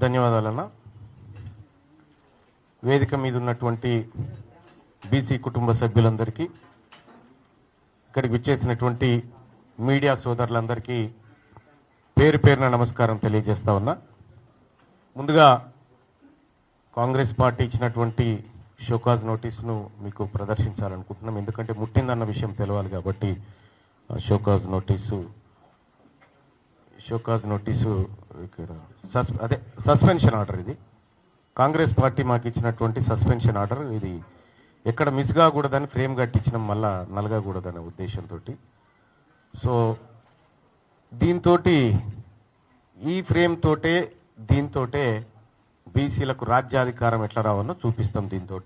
ధన్యవాదాలన్న. వేదిక మీద ఉన్నటువంటి బీసీ కుటుంబ సభ్యులందరికీ, ఇక్కడికి విచ్చేసినటువంటి మీడియా సోదరులందరికీ పేరు పేరున నమస్కారం తెలియజేస్తా ఉన్నా. ముందుగా కాంగ్రెస్ పార్టీ ఇచ్చినటువంటి షోకాజ్ నోటీసును మీకు ప్రదర్శించాలనుకుంటున్నాం. ఎందుకంటే ముట్టిందన్న విషయం తెలవాలి కాబట్టి షోకాజ్ నోటీసు అదే సస్పెన్షన్ ఆర్డర్. ఇది కాంగ్రెస్ పార్టీ మాకు ఇచ్చినటువంటి సస్పెన్షన్ ఆర్డర్. ఇది ఎక్కడ మిస్ కాకూడదని ఫ్రేమ్ కట్టించడం మళ్ళా నలగకూడదనే ఉద్దేశంతో. సో దీంతో ఈ ఫ్రేమ్ తోటే దీంతోటే బీసీలకు రాజ్యాధికారం ఎట్లా రావాలో చూపిస్తాం దీంతో.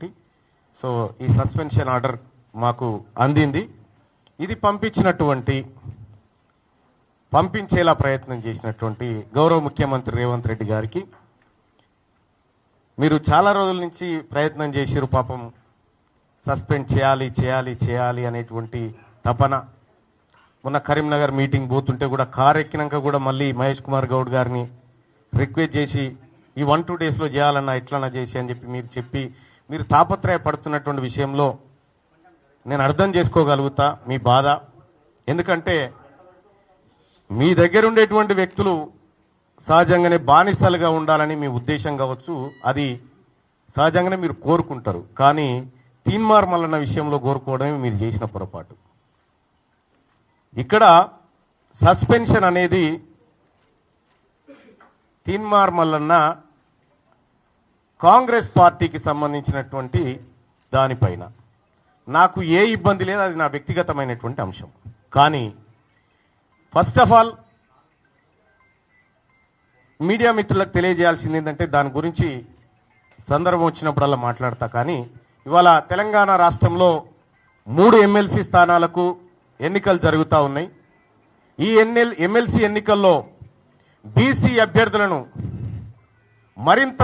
సో ఈ సస్పెన్షన్ ఆర్డర్ మాకు అందింది. ఇది పంపించేలా ప్రయత్నం చేసినటువంటి గౌరవ ముఖ్యమంత్రి రేవంత్ రెడ్డి గారికి, మీరు చాలా రోజుల నుంచి ప్రయత్నం చేసిరు. పాపం సస్పెండ్ చేయాలి అనేటువంటి తపన. మొన్న కరీంనగర్ మీటింగ్ పోతుంటే కూడా కారు ఎక్కినాక కూడా మళ్ళీ మహేష్ కుమార్ గౌడ్ గారిని రిక్వెస్ట్ చేసి ఈ 1-2 డేస్లో చేయాలన్నా ఎట్లన్నా చేసి అని చెప్పి మీరు తాపత్రయపడుతున్నటువంటి విషయంలో నేను అర్థం చేసుకోగలుగుతా మీ బాధ. ఎందుకంటే మీ దగ్గర ఉండేటువంటి వ్యక్తులు సహజంగానే బానిసలుగా ఉండాలని మీ ఉద్దేశం కావచ్చు, అది సహజంగానే మీరు కోరుకుంటారు. కానీ తీన్మార్ మల్లన్న విషయంలో కోరుకోవడమే మీరు చేసిన పొరపాటు. ఇక్కడ సస్పెన్షన్ అనేది తీన్మార్ మల్లన్న కాంగ్రెస్ పార్టీకి సంబంధించినటువంటి దానిపైన నాకు ఏ ఇబ్బంది లేదు, అది నా వ్యక్తిగతమైనటువంటి అంశం. కానీ ఫస్ట్ ఆఫ్ ఆల్ మీడియా మిత్రులకు తెలియజేయాల్సింది ఏంటంటే, దాని గురించి సందర్భం వచ్చినప్పుడల్లా మాట్లాడతా. కానీ ఇవాళ తెలంగాణ రాష్ట్రంలో 3 ఎమ్మెల్సీ స్థానాలకు ఎన్నికలు జరుగుతూ ఉన్నాయి. ఈ ఎమ్మెల్సీ ఎన్నికల్లో బీసీ అభ్యర్థులను మరింత